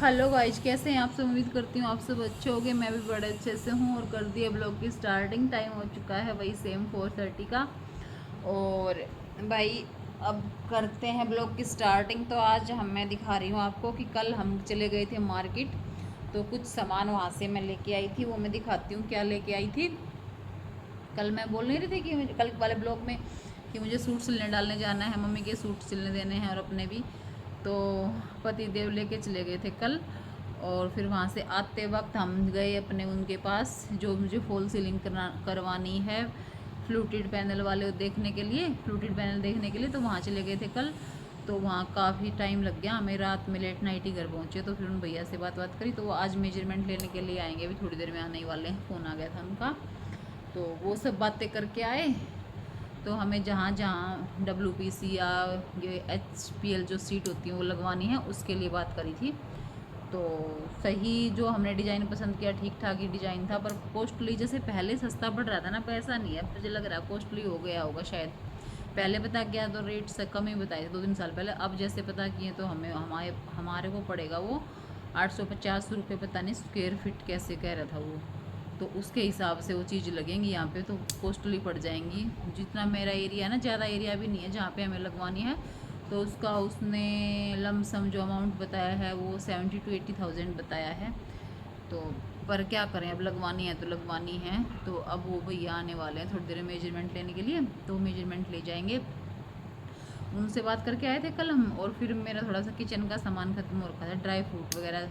Hello guys, कैसे हैं आप सब। उम्मीद करती हूँ आप सब अच्छे होंगे। मैं भी बड़े अच्छे से हूँ और कर दिए ब्लॉग की स्टार्टिंग। टाइम हो चुका है वही सेम 4:30 का। और भाई अब करते हैं ब्लॉग की स्टार्टिंग। तो आज मैं दिखा रही हूँ आपको कि कल हम चले गए थे मार्केट। तो कुछ सामान वहाँ से मैं लेके आई थी, वो मैं दिखाती हूँ क्या लेके आई थी। कल मैं बोल नहीं रही थी कि कल वाले ब्लॉग में कि मुझे सूट सिलने डालने जाना है, मम्मी के सूट सिलने देने हैं और अपने भी। तो पति देव लेके चले गए थे कल। और फिर वहाँ से आते वक्त हम गए अपने उनके पास जो मुझे फॉल सीलिंग करवानी है, फ्लूटेड पैनल वाले देखने के लिए, फ्लूटेड पैनल देखने के लिए। तो वहाँ चले गए थे कल। तो वहाँ काफ़ी टाइम लग गया हमें, रात में लेट नाइट ही घर पहुँचे। तो फिर उन भैया से बात करी, तो वो आज मेजरमेंट लेने के लिए आएंगे, अभी थोड़ी देर में आने ही वाले हैं, फ़ोन आ गया था उनका। तो वो सब बातें करके आए। तो हमें जहाँ जहाँ WPC या ये HPL जो सीट होती है वो लगवानी है, उसके लिए बात करी थी। तो सही जो हमने डिज़ाइन पसंद किया, ठीक ठाक ही डिज़ाइन था, पर कॉस्टली जैसे पहले सस्ता पड़ रहा था ना, पैसा नहीं है, मुझे लग रहा है कॉस्टली हो गया होगा शायद। पहले पता किया तो रेट से कम ही बताए थे 2-3 साल पहले। अब जैसे पता किए तो हमें हमारे को पड़ेगा वो 850 रुपये, पता नहीं स्क्वेयर फिट कैसे कह रहा था वो। तो उसके हिसाब से वो चीज़ लगेंगी यहाँ पे, तो कॉस्टली पड़ जाएंगी। जितना मेरा एरिया है ना, ज़्यादा एरिया भी नहीं है जहाँ पे हमें लगवानी है। तो उसका उसने लमसम जो अमाउंट बताया है वो 70-80 थाउजेंड बताया है। तो पर क्या करें, अब लगवानी है तो लगवानी है। तो अब वो भैया आने वाले हैं थोड़ी देर में मेजरमेंट लेने के लिए, तो मेजरमेंट ले जाएंगे। उनसे बात करके आए थे कल हम। और फिर मेरा थोड़ा सा किचन का सामान ख़त्म हो रखा था, ड्राई फ्रूट वगैरह,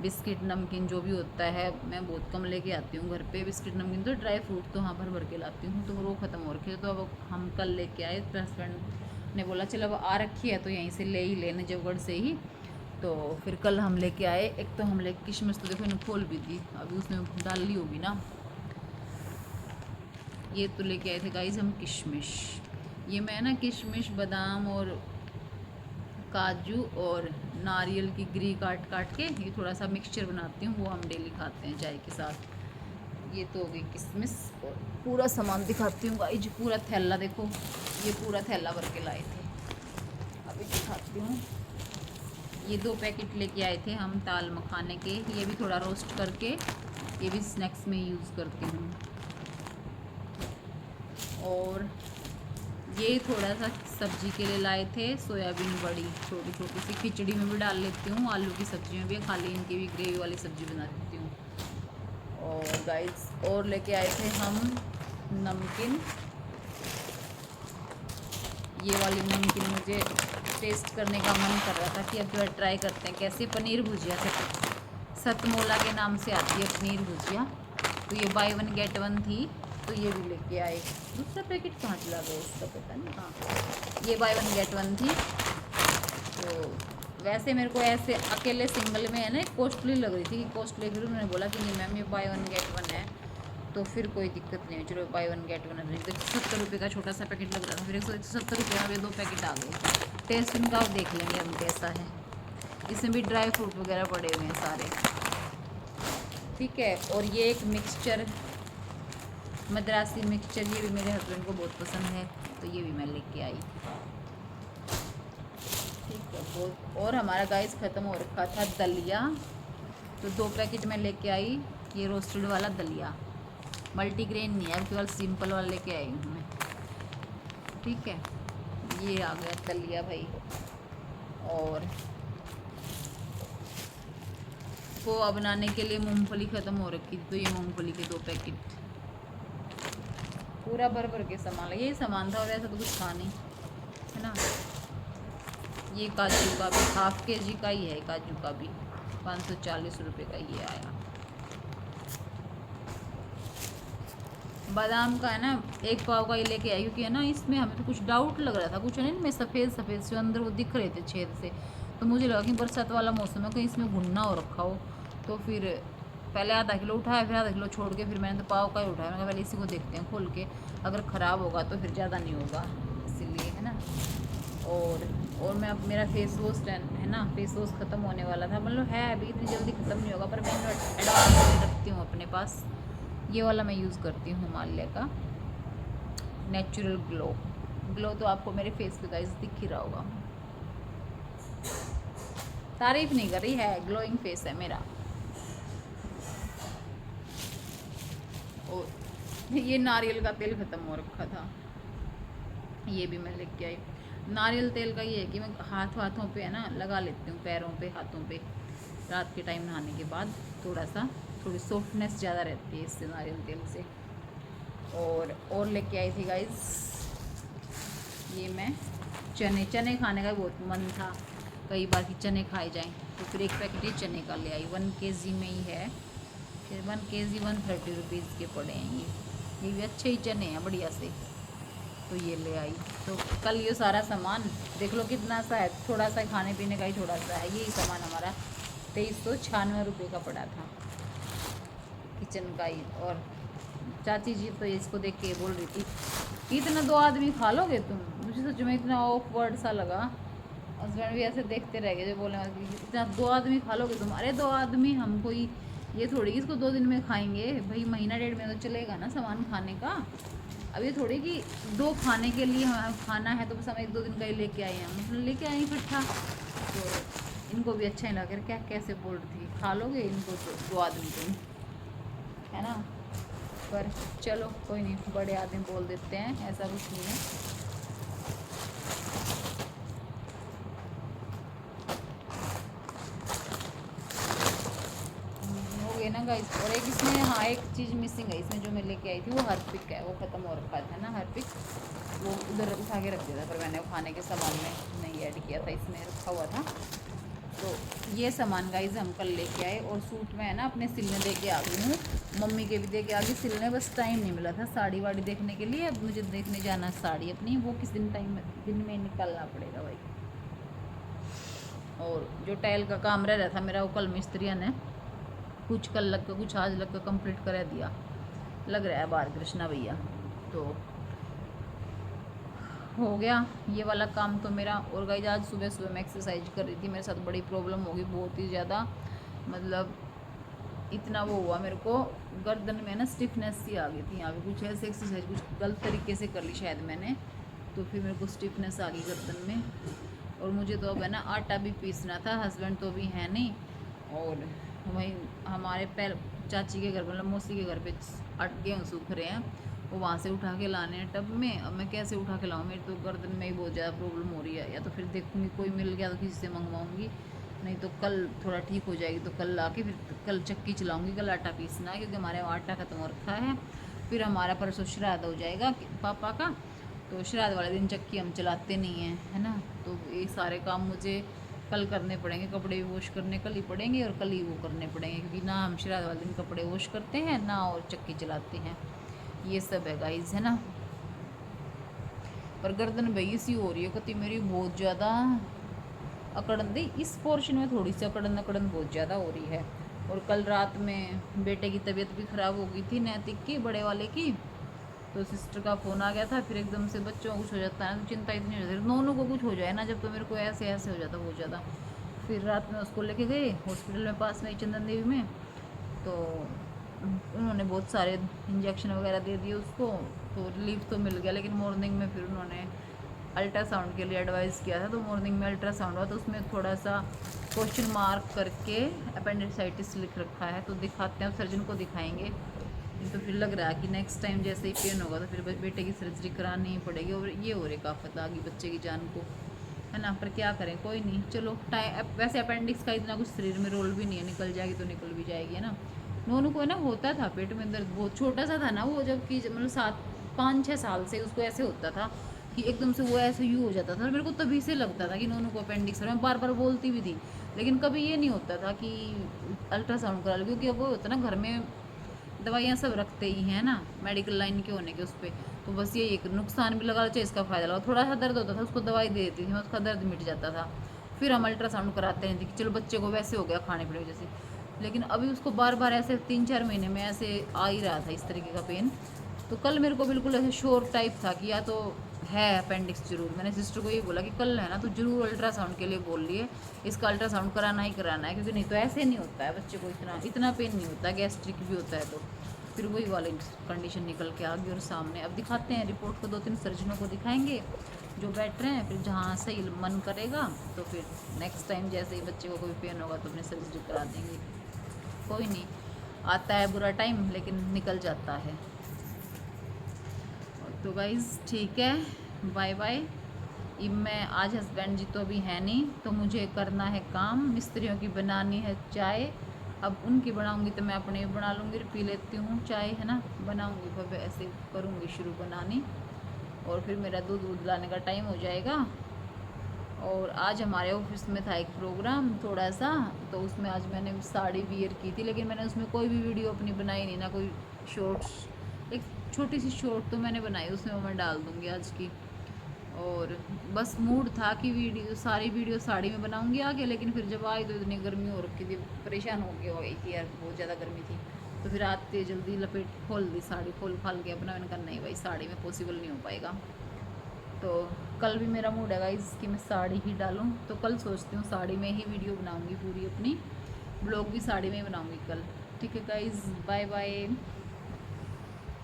बिस्किट नमकीन जो भी होता है, मैं बहुत कम लेके आती हूँ घर पे बिस्किट नमकीन। तो ड्राई फ्रूट तो हाँ भर भर के लाती हूँ, तो वो ख़त्म हो रखे हैं। तो अब हम कल लेके आए, हस्बैंड ने बोला चलो अब आ रखी है तो यहीं से ले ही लेने, जबगढ़ से ही। तो फिर कल हम लेके आए। एक तो हम लेके किशमिश, तो देखो इन्हें खोल भी दी, अभी उसमें डाल ली होगी ना। ये तो लेके आए थे गाइस हम किशमिश। ये मैं ना किशमिश, बादाम और काजू और नारियल की गिरी काट काट के ये थोड़ा सा मिक्सचर बनाती हूँ, वो हम डेली खाते हैं चाय के साथ। ये तो हो गई किशमिश। और पूरा सामान दिखाती हूँ गाइस, पूरा थैला देखो, ये पूरा थैला भर के लाए थे। अभी दिखाती हूँ। ये 2 पैकेट लेके आए थे हम दाल मखाने के, ये भी थोड़ा रोस्ट करके ये भी स्नैक्स में यूज़ करती हूँ। और ये थोड़ा सा सब्जी के लिए लाए थे सोयाबीन बड़ी, छोटी छोटी सी, खिचड़ी में भी डाल लेती हूँ, आलू की सब्जी में भी, खाली इनकी भी ग्रेवी वाली सब्जी बना देती हूँ। और गाइस और लेके आए थे हम नमकीन। ये वाली नमकीन मुझे टेस्ट करने का मन कर रहा था कि अब जो है ट्राई करते हैं कैसे। पनीर भुजिया सतमोला के नाम से आती है पनीर भुजिया। तो ये बाय 1 गेट 1 थी, तो ये भी लेके आए। दूसरा पैकेट कहाँ चला गया इसका, पता नहीं। हाँ, ये बाय 1 गेट 1 थी। तो वैसे मेरे को ऐसे अकेले सिंगल में है ना कॉस्टली लग रही थी, कॉस्टली। फिर उन्होंने बोला कि नहीं मैम ये बाय 1 गेट 1 है, तो फिर कोई दिक्कत नहीं है, चलो बाय 1 गेट 1 है। 70 रुपये का छोटा सा पैकेट लग रहा था, फिर 170 रुपये में 2 पैकेट आ गए। टेस्ट इनका आप देख लेंगे हम कैसा है। इसमें भी ड्राई फ्रूट वगैरह पड़े हुए हैं सारे, ठीक है। और ये एक मिक्सचर, मद्रासी मिक्सचर, ये भी मेरे हस्बैंड को बहुत पसंद है, तो ये भी मैं लेके आई, ठीक है। बहुत। और हमारा गाइस ख़त्म हो रखा था दलिया, तो 2 पैकेट मैं लेके आई, ये रोस्टेड वाला दलिया, मल्टीग्रेन नहीं है, केवल सिंपल वाला लेके आई हूँ मैं, ठीक है। ये आ गया दलिया भाई। और पोहा बनाने के लिए मूंगफली ख़त्म हो रखी थी, तो ये मूंगफली के 2 पैकेट, पूरा भर भर के सामान, यही सामान था और ऐसा तो कुछ था नहीं, है ना। ये काजू का भी ½ kg का ही है, काजू का भी 540 रुपये का ये आया। बादाम का है ना 1 पाव का ही लेके आई, क्योंकि है ना इसमें हमें तो कुछ डाउट लग रहा था, कुछ है ना इनमें सफ़ेद सफ़ेद से अंदर वो दिख रहे थे छेद से। तो मुझे लगा कि बरसात वाला मौसम है, कहीं इसमें भुनना हो रखा हो। तो फिर पहले ½ किलो उठाया, फिर ½ किलो छोड़ के फिर मैंने तो पाव का ही उठाया। मैंने कहा पहले इसी को देखते हैं खोल के, अगर ख़राब होगा तो फिर ज़्यादा नहीं होगा, इसीलिए, है ना। और मैं अब मेरा फेस वॉश है ना, फेस वॉश ख़त्म होने वाला था, मतलब है अभी, इतनी जल्दी ख़त्म नहीं होगा, पर मैं एडवांस में रखती हूँ अपने पास। ये वाला मैं यूज़ करती हूँ हिमालय का नेचुरल ग्लो। तो आपको मेरे फेस पे गाइस दिख ही रहा होगा। तारीफ नहीं कर रही है, ग्लोइंग फेस है मेरा। और ये नारियल का तेल ख़त्म हो रखा था, ये भी मैं लेके आई। नारियल तेल का ये है कि मैं हाथों पे है ना लगा लेती हूँ, पैरों पे हाथों पे, रात के टाइम नहाने के बाद थोड़ी सॉफ्टनेस ज़्यादा रहती है इससे, नारियल तेल से। और लेके आई थी गाइस, ये मैं चने खाने का बहुत मन था कई बार कि चने खाए जाएं, तो फिर एक पैकेट ही चने का ले आई। 1 kg में ही है, फिर 1 kg 130 रुपीज़ के पड़े हैं ये भी अच्छे ही चने हैं बढ़िया से, तो ये ले आई। तो कल ये सारा सामान देख लो कितना सा है, थोड़ा सा खाने पीने का ही थोड़ा सा है, यही सामान हमारा 2396 रुपये का पड़ा था किचन का ही। और चाची जी तो इसको देख के बोल रही थी इतना 2 आदमी खा लोगे तुम, मुझे सच में इतना ऑकवर्ड सा लगा। हस्बैंड भी ऐसे देखते रह गए, जो बोले इतना 2 आदमी खा लोगे तुम। अरे 2 आदमी हम कोई ये थोड़ी कि इसको 2 दिन में खाएंगे भाई, महीना 1.5 में तो चलेगा ना सामान खाने का। अब ये थोड़ी कि 2 खाने के लिए हमें खाना है तो बस हम 1-2 दिन का ही लेके आए हैं, मतलब लेके आए इकट्ठा। तो इनको भी अच्छा ही लगा, क्या कैसे बोल रही थी खा लोगे इनको तो 2 आदमी तुम, है ना। पर चलो कोई नहीं, बड़े आदमी बोल देते हैं, ऐसा कुछ नहीं है। हो गए ना गाइस। और एक इसमें हाँ एक चीज़ मिसिंग है इसमें, जो मैं लेके आई थी वो हार्पिक है, वो ख़त्म हो रखा था ना हार्पिक, वो उधर उठा के रख दिया था, पर मैंने वो खाने के सामान में नहीं ऐड किया था, इसमें रखा हुआ था। तो ये सामान गाइस हम कल लेके आए। और सूट में है ना अपने सिलने दे के आ गई हूँ, मम्मी के भी दे के आ गई सिलने, बस टाइम नहीं मिला था साड़ी वाड़ी देखने के लिए। अब मुझे देखने जाना साड़ी अपनी, वो किस दिन दिन में निकलना पड़ेगा भाई। और जो टाइल का काम रह रहा था मेरा, वो कल मिस्त्रियों ने कुछ कल लग कर कुछ आज लग कर कम्प्लीट करा दिया, लग रहा है बाहर कृष्णा भैया। तो हो गया ये वाला काम तो मेरा। और गाइस आज सुबह मैं एक्सरसाइज कर रही थी, मेरे साथ बड़ी प्रॉब्लम होगी बहुत ही ज़्यादा, मतलब इतना वो हुआ मेरे को, गर्दन में ना स्टिफनेस सी आ गई थी यहाँ पे, कुछ ऐसे एक्सरसाइज कुछ गलत तरीके से कर ली शायद मैंने, तो फिर मेरे को स्टिफनेस आ गई गर्दन में। और मुझे तो अब है ना आटा भी पीसना था, हस्बैंड तो अभी है नहीं, और वहीं हमारे पैर चाची के घर मतलब मौसी के घर पे गेहूँ सूख रहे हैं, वो वहाँ से उठा के लाने हैं टब में। अब मैं कैसे उठा के लाऊँ, मेरी तो गर्दन में ही बहुत ज़्यादा प्रॉब्लम हो रही है, या तो फिर देखूँगी कोई मिल गया तो किसी से मंगवाऊँगी, नहीं तो कल थोड़ा ठीक हो जाएगी तो कल ला के फिर कल चक्की चलाऊँगी। कल आटा पीसना है क्योंकि हमारे वहाँ आटा ख़त्म हो रखा है, फिर हमारा परसों श्राद्ध हो जाएगा पापा का, तो श्राद्ध वाले दिन चक्की हम चलाते नहीं हैं, है ना। तो ये सारे काम मुझे कल करने पड़ेंगे, कपड़े भी वॉश करने कल ही पड़ेंगे और कल ही वो करने पड़ेंगे, क्योंकि ना हम श्राद्ध वाले दिन कपड़े वॉश करते हैं ना और चक्की चलाते हैं, ये सब है गाइस, है ना। पर गर्दन भाई सी हो रही है कति मेरी बहुत ज़्यादा अकड़न दी, इस पोर्शन में थोड़ी सी अकड़न बहुत ज़्यादा हो रही है। और कल रात में बेटे की तबीयत भी ख़राब हो गई थी, नैतिक की, बड़े वाले की, तो सिस्टर का फ़ोन आ गया था। फिर एकदम से बच्चों को कुछ हो जाता है तो चिंता इतनी हो जाती, नोनों को कुछ हो जाए ना जब, तो मेरे को ऐसे ऐसे हो जाता बहुत ज़्यादा। फिर रात में उसको लेके गए हॉस्पिटल में पास में चंदन देवी में, तो उन्होंने बहुत सारे इंजेक्शन वगैरह दे दिए उसको, तो रिलीफ तो मिल गया। लेकिन मॉर्निंग में फिर उन्होंने अल्ट्रासाउंड के लिए एडवाइस किया था, तो मॉर्निंग में अल्ट्रासाउंड हुआ तो उसमें थोड़ा सा क्वेश्चन मार्क करके अपेंडिसाइटिस लिख रखा है, तो दिखाते हैं, सर्जन को दिखाएंगे। तो फिर लग रहा है कि नेक्स्ट टाइम जैसे ही पेन होगा तो फिर बेटे की सर्जरी करानी ही पड़ेगी। और ये हो रही काफत आ गई बच्चे की जान को, है ना। पर क्या करें, कोई नहीं, चलो टाइम। वैसे अपेंडिक्स का इतना कुछ शरीर में रोल भी नहीं है, निकल जाएगी तो निकल भी जाएगी, है ना। नोनू को ना होता था पेट में दर्द, बहुत छोटा सा था ना वो, जबकि मतलब 5-6 साल से उसको ऐसे होता था कि एकदम से वो ऐसे यूँ हो जाता था। और मेरे को तभी से लगता था कि नोनू को अपेंडिक्स है, मैं बार बार बोलती भी थी, लेकिन कभी ये नहीं होता था कि अल्ट्रासाउंड करा लो, क्योंकि अब वो होता ना घर में दवाइयाँ सब रखते ही हैं ना मेडिकल लाइन के होने के उस पर, तो बस ये एक नुकसान भी लगा, चाहे इसका फ़ायदा लगा। थोड़ा सा दर्द होता था उसको दवाई दे देती थी मैं, उसका दर्द मिट जाता था, फिर हम अल्ट्रासाउंड कराते हैं कि चलो बच्चे को वैसे हो गया खाने पीने वजह से। लेकिन अभी उसको बार बार ऐसे 3-4 महीने में ऐसे आ ही रहा था इस तरीके का पेन। तो कल मेरे को बिल्कुल ऐसे श्योर टाइप था कि या तो है अपेंडिक्स जरूर। मैंने सिस्टर को ये बोला कि कल है ना तो जरूर अल्ट्रासाउंड के लिए बोल लिए, इसका अल्ट्रासाउंड कराना ही कराना है, क्योंकि नहीं तो ऐसे नहीं होता है बच्चे को, इतना पेन नहीं होता, गैस्ट्रिक भी होता है। तो फिर वही वाली कंडीशन निकल के आ गई और सामने अब दिखाते हैं रिपोर्ट को, 2-3 सर्जनों को दिखाएंगे जो बेटर हैं, फिर जहाँ सही मन करेगा तो फिर नेक्स्ट टाइम जैसे ही बच्चे को कोई पेन होगा तो अपने सर्जरी करा देंगे। कोई नहीं, आता है बुरा टाइम लेकिन निकल जाता है। तो गाइज़ ठीक है, बाय बाय। अब मैं आज हस्बैंड जी तो अभी है नहीं, तो मुझे करना है काम, मिस्त्रियों की बनानी है चाय। अब उनकी बनाऊंगी तो मैं अपने भी बना लूँगी, पी लेती हूँ चाय, है ना। बनाऊंगी फिर ऐसे करूँगी शुरू बनानी, और फिर मेरा दूध लाने का टाइम हो जाएगा। और आज हमारे ऑफिस में था एक प्रोग्राम थोड़ा सा, तो उसमें आज मैंने साड़ी वियर की थी, लेकिन मैंने उसमें कोई भी वीडियो अपनी बनाई नहीं, ना कोई शॉर्ट्स। एक छोटी सी शॉर्ट तो मैंने बनाई, उसमें मैं डाल दूँगी आज की। और बस मूड था कि सारी वीडियो साड़ी में बनाऊंगी आगे, लेकिन फिर जब आई तो इतनी गर्मी हो रखी थी, परेशान हो गई थी यार, बहुत ज़्यादा गर्मी थी। तो फिर आते जल्दी लपेट खोल दी साड़ी, खोल खाल के अपना। मैंने कहा नहीं भाई, साड़ी में पॉसिबल नहीं हो पाएगा। तो कल भी मेरा मूड है इसकी मैं साड़ी ही डालूँ, तो कल सोचती हूँ साड़ी में ही वीडियो बनाऊँगी पूरी अपनी, ब्लॉग भी साड़ी में ही बनाऊँगी कल। ठीक है गाइज़, बाय बाय।